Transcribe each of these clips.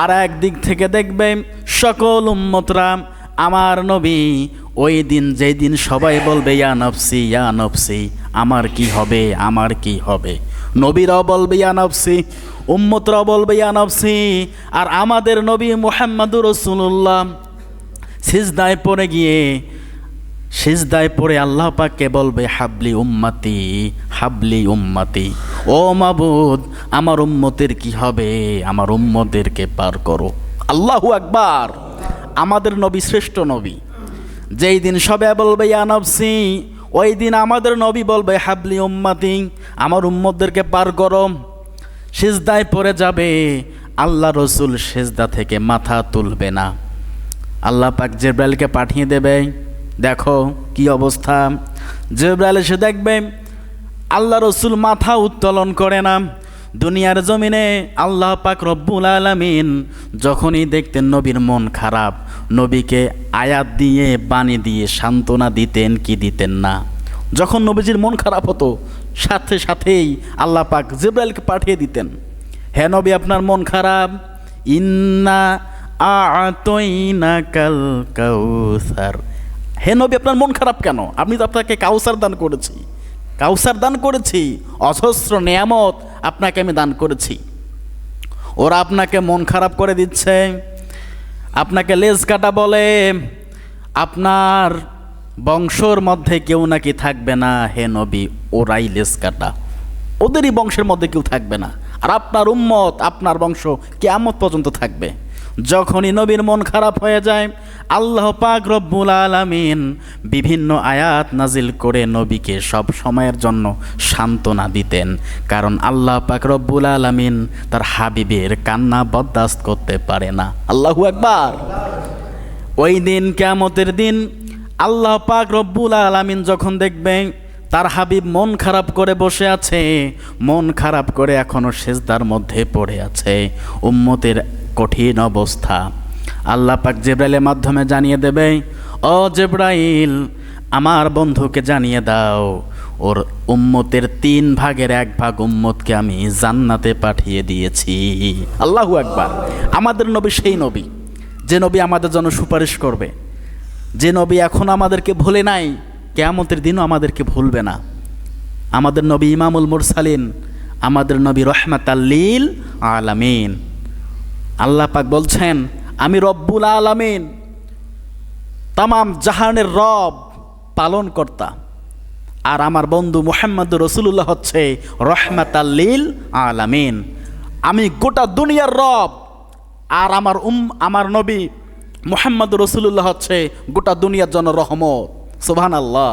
আর একদিক থেকে দেখবে সকল উম্মতরা আমার নবী ওই দিন যেই দিন সবাই বলবে ইয়া নফসি ইয়া নফসি, আমার কি হবে আমার কি হবে, নবীরাও বলবে ইয়া নফসি, উম্মতরাও বলবে ইয়া নফসি। আর আমাদের নবী মুহাম্মদুর রাসূলুল্লাহ সিজদায় পড়ে গিয়ে সিজদায় পড়ে আল্লাহ পাককে বলবে হাবলি উম্মতি হাবলি উম্মতি, ও মাবুদ আমার উম্মতের কি হবে, আমার উম্মতদেরকে পার করো। আল্লাহু আকবার। আমাদের নবী শ্রেষ্ঠ নবী। যেই দিন সবে বলবে ইয়া নফসি, ওই দিন আমাদের নবী বলবে হাবলি উম্মতি, আমার উম্মতদেরকে পার করো। সিজদায় পড়ে যাবে, আল্লাহ রসুল সিজদা থেকে মাথা তুলবে না। আল্লাহ পাক জিবরাইলকে পাঠিয়ে দেবে, দেখো কি অবস্থা। জিবরাইল এসে দেখবে আল্লাহ রসুল মাথা উত্তোলন করে না। দুনিয়ার জমিনে আল্লাহ পাক রব্বুল আলামিন যখনই দেখতেন নবীর মন খারাপ, নবীকে আয়াত দিয়ে বাণী দিয়ে সান্ত্বনা দিতেন কি দিতেন না। যখন নবীজির মন খারাপ হতো সাথে সাথেই আল্লাহ পাক জিবরাইলকে পাঠিয়ে দিতেন, হে নবী আপনার মন খারাপ, ইন্না আ'তাইনাকাল কাউসার, হে নবী আপনার মন খারাপ কেন, আমি তো আপনাকে কাউসার দান করেছি, কাউসার দান করেছি, অজস্র নেয়ামত আপনাকে আমি দান করেছি। ওরা আপনাকে মন খারাপ করে দিচ্ছে, আপনাকে লেজ কাটা বলে, আপনার বংশর মধ্যে কেউ নাকি থাকবে না, হে নবী ওরাই লেজ কাটা, ওদেরই বংশের মধ্যে কেউ থাকবে না, আর আপনার উম্মত আপনার বংশ কিয়ামত পর্যন্ত থাকবে। যখনই নবীর মন খারাপ হয়ে যায় আল্লাহ পাক রব্বুল আলামিন বিভিন্ন আয়াত নাজিল করে নবীকে সব সময়ের জন্য সান্ত্বনা দিতেন, কারণ আল্লাহ পাক রব্বুল আলামিন তার হাবিবের কান্না বরদাস্ত করতে পারে না। আল্লাহু আকবার। ওই দিন কিয়ামতের দিন আল্লাহ পাক রব্বুল আলামিন যখন দেখবেন তার হাবিব মন খারাপ করে বসে আছে, মন খারাপ করে এখনো সিজদার মধ্যে পড়ে আছে, উম্মতের কঠিন অবস্থা, আল্লাহ পাক জিবরাইলের মাধ্যমে জানিয়ে দেবে, ও জিবরাইল আমার বন্ধুকে জানিয়ে দাও ওর উম্মতের 3 ভাগের 1 ভাগ উম্মতকে আমি জান্নাতে পাঠিয়ে দিয়েছি। আল্লাহু আকবার। আমাদের নবী সেই নবী যে নবী আমাদের জন্য সুপারিশ করবে, যে নবী এখন আমাদেরকে ভুলে নাই, কিয়ামতের দিনও আমাদেরকে ভুলবে না। আমাদের নবী ইমামুল মুরসালিন, আমাদের নবী রহমাতাল লিল আলামিন। আল্লাহ পাক বলছেন আমি রব্বুল আলামিন, তামাম জাহানের রব, পালন কর্তা, আর আমার বন্ধু মুহাম্মদুর রাসূলুল্লাহ হচ্ছে রহমাতাল লিল আলামিন। আমি গোটা দুনিয়ার রব, আর আমার নবী মুহাম্মদুর রাসূলুল্লাহ হচ্ছে গোটা দুনিয়ার জন্য রহমত। সুবহানাল্লাহ।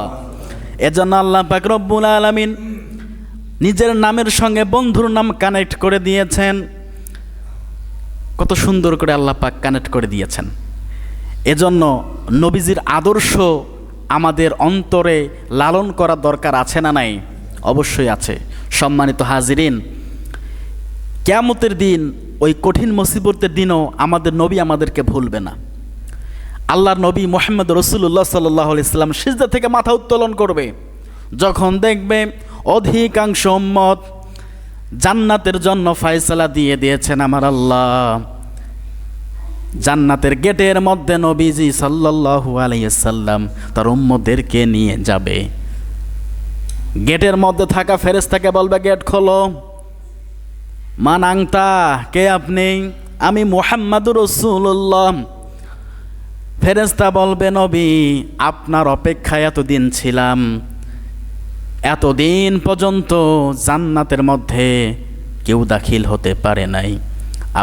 এজন্য আল্লাহ পাক রব্বুল আলামিন নিজের নামের সঙ্গে বন্ধুর নাম কানেক্ট করে দিয়েছেন। কত সুন্দর করে আল্লাহ পাক কানেক্ট করে দিয়েছেন। এজন্য নবীজির আদর্শ আমাদের অন্তরে লালন করার দরকার আছে না নাই? অবশ্যই আছে। সম্মানিত হাজিরিন, কিয়ামতের দিন ওই কঠিন মুসিবতের দিনও আমাদের নবী আমাদেরকে ভুলবে না। আল্লাহর নবী মুহাম্মদ রাসূলুল্লাহ সাল্লাল্লাহু আলাইহি সাল্লাম সিজদা থেকে মাথা উত্তোলন করবে, যখন দেখবে অধিকাংশ উম্মত জান্নাতের জন্য ফয়সালা দিয়ে দিয়েছেন আমার আল্লাহ, জান্নাতের গেটের মধ্যে নবীজি সাল্লাল্লাহু আলাইহি সাল্লাম তার উম্মতদেরকে নিয়ে যাবে। গেটের মধ্যে থাকা ফেরেশতাকে বলবে গেট খোলো। মান আনতা, কে আপনি? আমি মুহাম্মদুর রাসূলুল্লাহ। ফেরেশতা বলবে নবী আপনার অপেক্ষায় এতদিন ছিলাম, এতদিন পর্যন্ত জান্নাতের মধ্যে কেউ দাখিল হতে পারে নাই,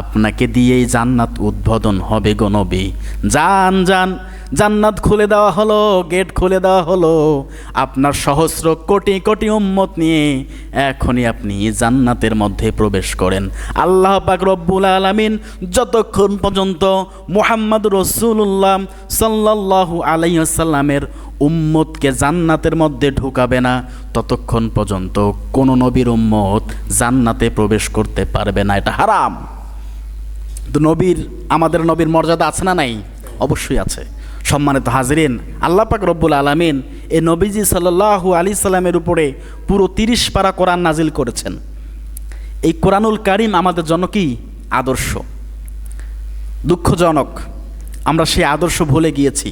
আপনাকে দিয়েই জান্নাত উদ্বোধন হবে গো নবী। যান যান, জান্নাত খুলে দেওয়া হলো, গেট খুলে দেওয়া হলো, আপনার সহস্র কোটি কোটি উম্মত নিয়ে এখনই আপনি জান্নাতের মধ্যে প্রবেশ করেন। আল্লাহ পাক রব্বুল আলামিন যতক্ষণ পর্যন্ত মুহাম্মদুর রাসূলুল্লাহ সাল্লাল্লাহু আলাইহি ওয়াসাল্লামের উম্মতকে জান্নাতের মধ্যে ঢুকাবে না, ততক্ষণ পর্যন্ত কোনো নবীর উম্মত জান্নাতে প্রবেশ করতে পারবে না। এটা হারাম। তো আমাদের নবীর মর্যাদা আছে না নাই? অবশ্যই আছে। সম্মানিত হাজিরিন, আল্লাহ পাক রব্বুল আলামিন এই নবীজি সাল্লাল্লাহু আলাইহি সাল্লামের উপরে পুরো 30 পারা কোরআন নাজিল করেছেন। এই কোরআনুল কারীম আমাদের জন্য কি আদর্শ। দুঃখজনক আমরা সেই আদর্শ ভুলে গিয়েছি।